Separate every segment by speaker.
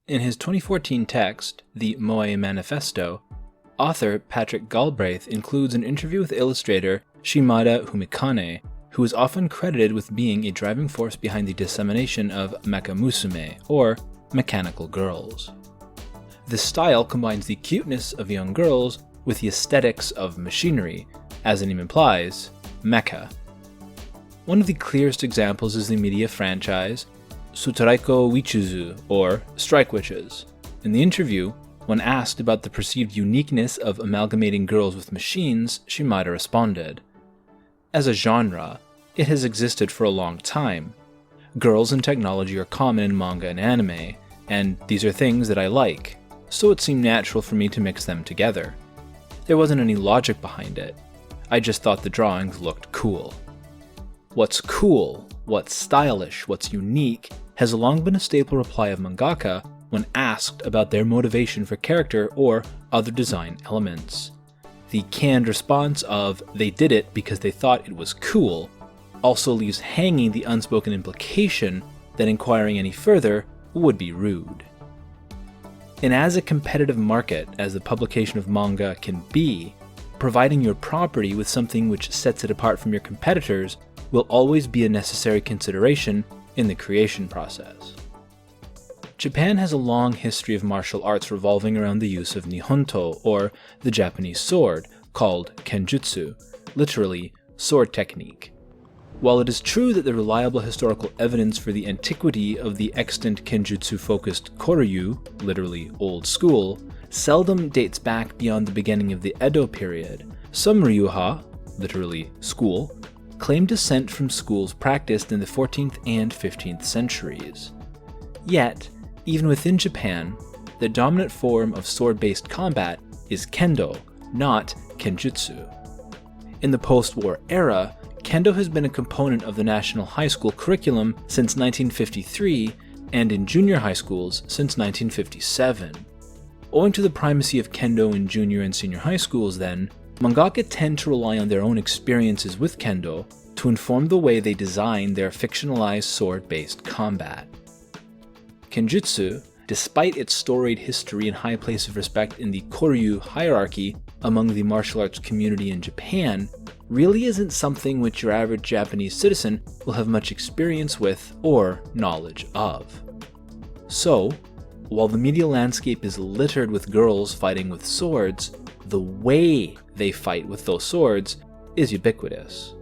Speaker 1: In his 2014 text, the Moe Manifesto, author Patrick Galbraith includes an interview with illustrator Shimada Humikane, who is often credited with being a driving force behind the dissemination of mecha musume, or mechanical girls. This style combines the cuteness of young girls with the aesthetics of machinery, as the name implies, mecha. One of the clearest examples is the media franchise Sutaraiko Wichuzu, or Strike Witches. In the interview, when asked about the perceived uniqueness of amalgamating girls with machines, Shimada responded, "As a genre, it has existed for a long time. Girls and technology are common in manga and anime, and these are things that I like, so it seemed natural for me to mix them together. There wasn't any logic behind it. I just thought the drawings looked cool." What's cool, what's stylish, what's unique has long been a staple reply of mangaka when asked about their motivation for character or other design elements. The canned response of "they did it because they thought it was cool" also leaves hanging the unspoken implication that inquiring any further would be rude. In as a competitive market as the publication of manga can be, providing your property with something which sets it apart from your competitors will always be a necessary consideration in the creation process. Japan has a long history of martial arts revolving around the use of nihonto, or the Japanese sword, called Kenjutsu, literally sword technique. While it is true that the reliable historical evidence for the antiquity of the extant Kenjutsu-focused Koryu, literally old school, seldom dates back beyond the beginning of the Edo period, some ryuha, literally school, claim descent from schools practiced in the 14th and 15th centuries. Yet, even within Japan, the dominant form of sword-based combat is kendo, not kenjutsu. In the post-war era, kendo has been a component of the national high school curriculum since 1953 and in junior high schools since 1957. Owing to the primacy of kendo in junior and senior high schools then, mangaka tend to rely on their own experiences with kendo to inform the way they design their fictionalized sword-based combat. Kenjutsu, despite its storied history and high place of respect in the Koryu hierarchy among the martial arts community in Japan, really isn't something which your average Japanese citizen will have much experience with or knowledge of. So, while the media landscape is littered with girls fighting with swords, the way they fight with those swords is ubiquitous.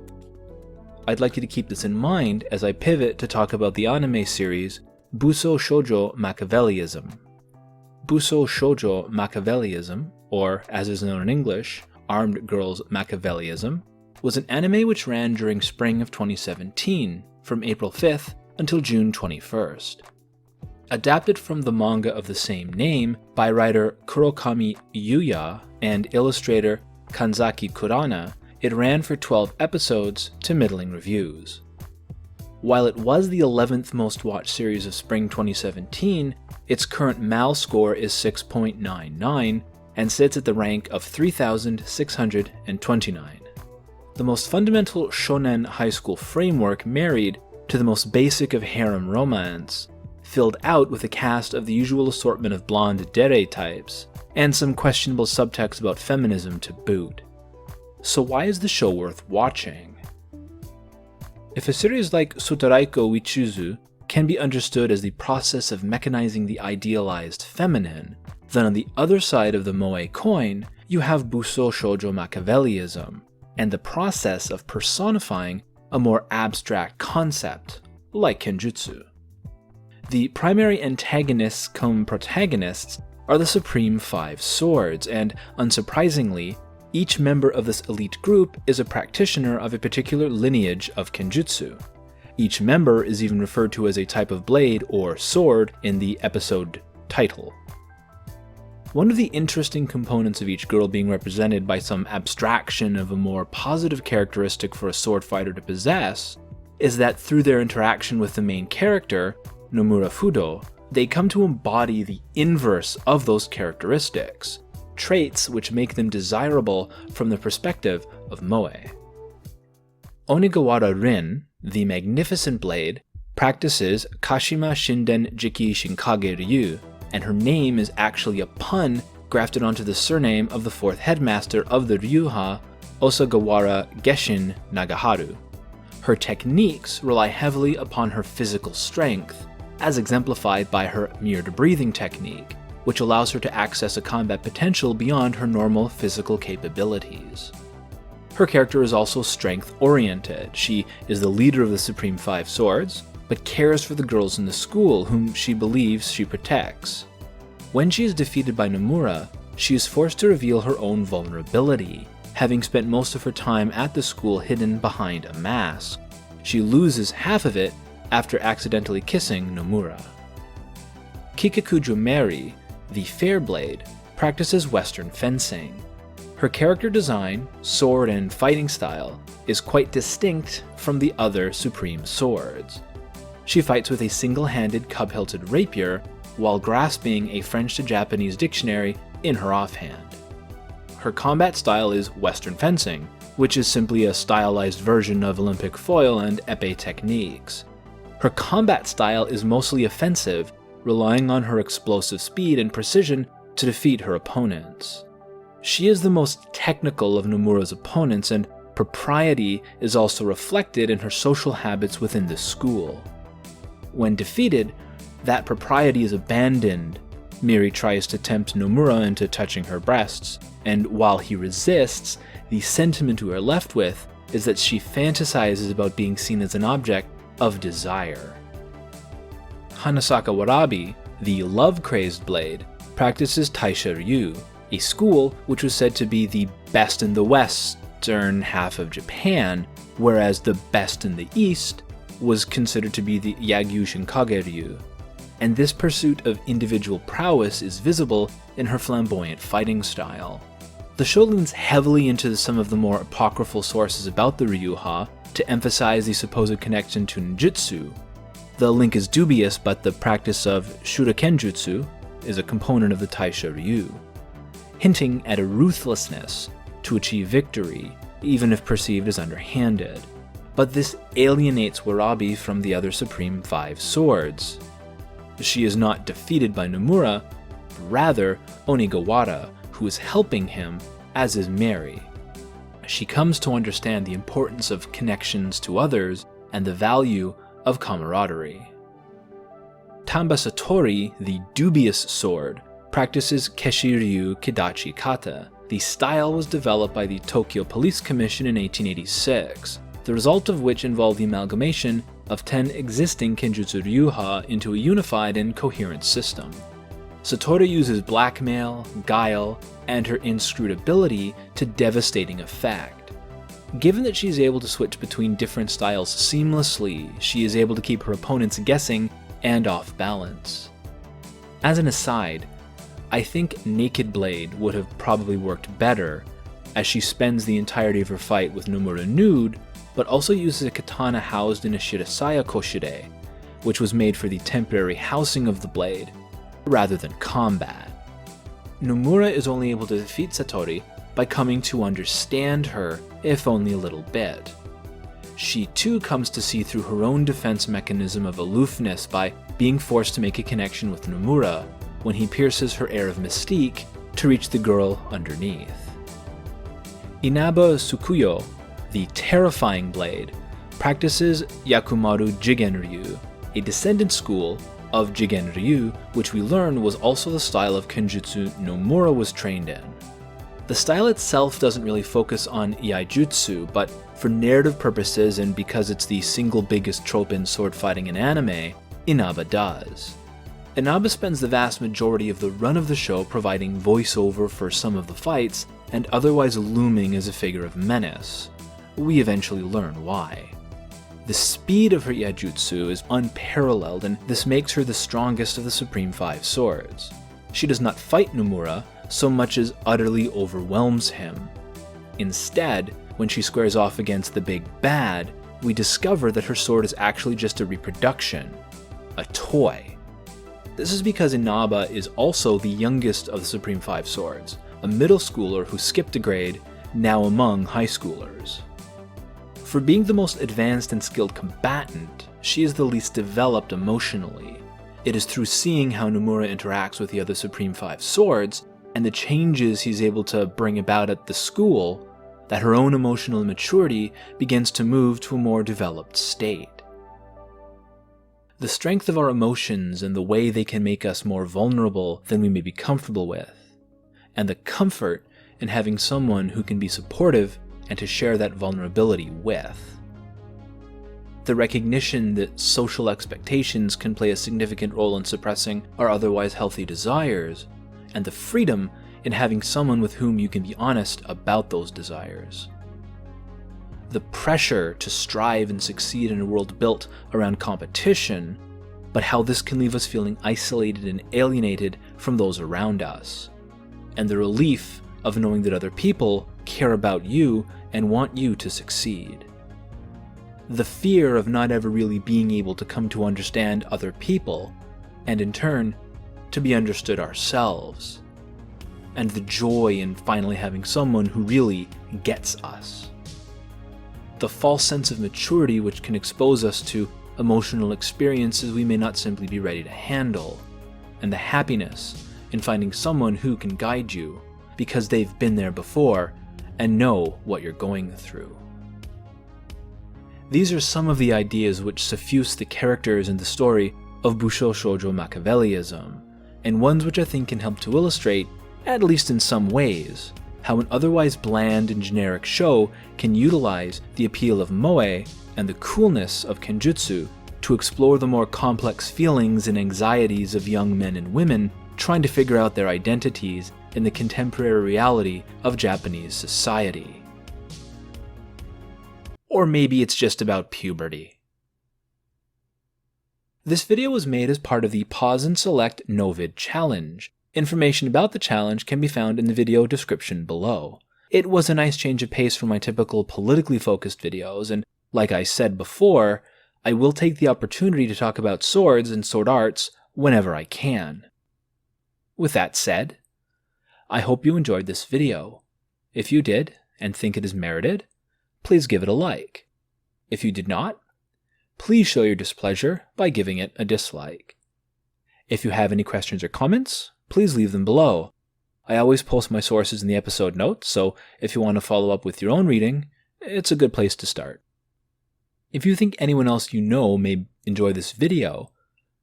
Speaker 1: I'd like you to keep this in mind as I pivot to talk about the anime series Busou Shoujo Machiavellism. Busou Shoujo Machiavellism, or as is known in English, Armed Girls Machiavellism, was an anime which ran during spring of 2017, from April 5th until June 21st. Adapted from the manga of the same name by writer Kurokami Yuya and illustrator Kanzaki Kurana, it ran for 12 episodes to middling reviews. While it was the 11th most watched series of spring 2017, its current MAL score is 6.99 and sits at the rank of 3,629. The most fundamental shonen high school framework married to the most basic of harem romance, filled out with a cast of the usual assortment of blonde dere types, and some questionable subtext about feminism to boot. So why is the show worth watching? If a series like Sutaraiko Wichuzu can be understood as the process of mechanizing the idealized feminine, then on the other side of the moe coin, you have Busou Shoujo Machiavellism, and the process of personifying a more abstract concept, like Kenjutsu. The primary antagonists cum protagonists are the Supreme Five Swords, and unsurprisingly, each member of this elite group is a practitioner of a particular lineage of Kenjutsu. Each member is even referred to as a type of blade or sword in the episode title. One of the interesting components of each girl being represented by some abstraction of a more positive characteristic for a sword fighter to possess is that through their interaction with the main character, Nomura Fudo, they come to embody the inverse of those characteristics, traits which make them desirable from the perspective of moe. Onigawara Rin, the Magnificent Blade, practices Kashima Shinden Jiki Shinkage Ryu, and her name is actually a pun grafted onto the surname of the 4th headmaster of the Ryuha, Osagawara Geshin Nagaharu. Her techniques rely heavily upon her physical strength, as exemplified by her mirrored breathing technique, which allows her to access a combat potential beyond her normal physical capabilities. Her character is also strength-oriented. She is the leader of the Supreme Five Swords, but cares for the girls in the school whom she believes she protects. When she is defeated by Nomura, she is forced to reveal her own vulnerability, having spent most of her time at the school hidden behind a mask. She loses half of it after accidentally kissing Nomura. Kikakujo Mary, the Fair Blade, practices Western fencing. Her character design, sword, and fighting style is quite distinct from the other Supreme Swords. She fights with a single-handed cup-hilted rapier while grasping a French to Japanese dictionary in her offhand. Her combat style is Western fencing, which is simply a stylized version of Olympic foil and epee techniques. Her combat style is mostly offensive, relying on her explosive speed and precision to defeat her opponents. She is the most technical of Nomura's opponents, and propriety is also reflected in her social habits within the school. When defeated, that propriety is abandoned. Miri tries to tempt Nomura into touching her breasts, and while he resists, the sentiment we are left with is that she fantasizes about being seen as an object of desire. Hanasaka Warabi, the love-crazed blade, practices Taisha Ryu, a school which was said to be the best in the western half of Japan, whereas the best in the east was considered to be the Yagyu Shinkage Ryu. And this pursuit of individual prowess is visible in her flamboyant fighting style. The show leans heavily into some of the more apocryphal sources about the Ryuha to emphasize the supposed connection to ninjutsu. The link is dubious, but the practice of Shura Kenjutsu is a component of the Taisha Ryu, hinting at a ruthlessness to achieve victory, even if perceived as underhanded. But this alienates Warabi from the other Supreme Five Swords. She is not defeated by Nomura, rather Onigawara, who is helping him, as is Mary. She comes to understand the importance of connections to others and the value of camaraderie. Tamba Satori, the dubious sword, practices Keshi-ryu Kidachi Kata. The style was developed by the Tokyo Police Commission in 1886, the result of which involved the amalgamation of 10 existing Kenjutsu Ryuha into a unified and coherent system. Satori uses blackmail, guile, and her inscrutability to devastating effect. Given that she is able to switch between different styles seamlessly, she is able to keep her opponents guessing and off balance. As an aside, I think Naked Blade would have probably worked better, as she spends the entirety of her fight with Nomura nude, but also uses a katana housed in a Shirasaya Koshide, which was made for the temporary housing of the blade, rather than combat. Nomura is only able to defeat Satori by coming to understand her, if only a little bit. She too comes to see through her own defense mechanism of aloofness by being forced to make a connection with Nomura when he pierces her air of mystique to reach the girl underneath. Inaba Tsukuyo, the terrifying blade, practices Yakumaru Jigen Ryu, a descendant school of Jigen Ryu, which we learned was also the style of Kenjutsu Nomura was trained in. The style itself doesn't really focus on iaijutsu, but for narrative purposes and because it's the single biggest trope in sword fighting in anime, Inaba does. Inaba spends the vast majority of the run of the show providing voiceover for some of the fights, and otherwise looming as a figure of menace. We eventually learn why. The speed of her iaijutsu is unparalleled, and this makes her the strongest of the Supreme Five Swords. She does not fight Nomura so much as utterly overwhelms him. Instead, when she squares off against the big bad, we discover that her sword is actually just a reproduction, a toy. This is because Inaba is also the youngest of the Supreme Five Swords, a middle schooler who skipped a grade, now among high schoolers. For being the most advanced and skilled combatant, she is the least developed emotionally. It is through seeing how Nomura interacts with the other Supreme Five Swords, and the changes he's able to bring about at the school, that her own emotional maturity begins to move to a more developed state. The strength of our emotions and the way they can make us more vulnerable than we may be comfortable with, and the comfort in having someone who can be supportive and to share that vulnerability with. The recognition that social expectations can play a significant role in suppressing our otherwise healthy desires, and the freedom in having someone with whom you can be honest about those desires. The pressure to strive and succeed in a world built around competition, but how this can leave us feeling isolated and alienated from those around us. And the relief of knowing that other people care about you and want you to succeed. The fear of not ever really being able to come to understand other people, and in turn, to be understood ourselves. And the joy in finally having someone who really gets us. The false sense of maturity which can expose us to emotional experiences we may not simply be ready to handle, and the happiness in finding someone who can guide you because they've been there before and know what you're going through. These are some of the ideas which suffuse the characters in the story of Busou Shoujo Machiavellism, and ones which I think can help to illustrate, at least in some ways, how an otherwise bland and generic show can utilize the appeal of moe and the coolness of Kenjutsu to explore the more complex feelings and anxieties of young men and women trying to figure out their identities in the contemporary reality of Japanese society. Or maybe it's just about puberty. This video was made as part of the Pause and Select NOVID challenge. Information about the challenge can be found in the video description below. It was a nice change of pace from my typical politically focused videos, and like I said before, I will take the opportunity to talk about swords and sword arts whenever I can. With that said, I hope you enjoyed this video. If you did, and think it is merited, please give it a like. If you did not, please show your displeasure by giving it a dislike. If you have any questions or comments, please leave them below. I always post my sources in the episode notes, so if you want to follow up with your own reading, it's a good place to start. If you think anyone else you know may enjoy this video,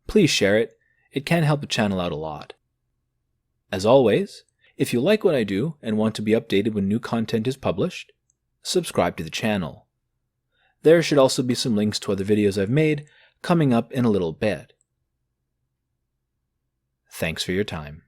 Speaker 1: please share it. It can help the channel out a lot. As always, if you like what I do and want to be updated when new content is published, subscribe to the channel. There should also be some links to other videos I've made coming up in a little bit. Thanks for your time.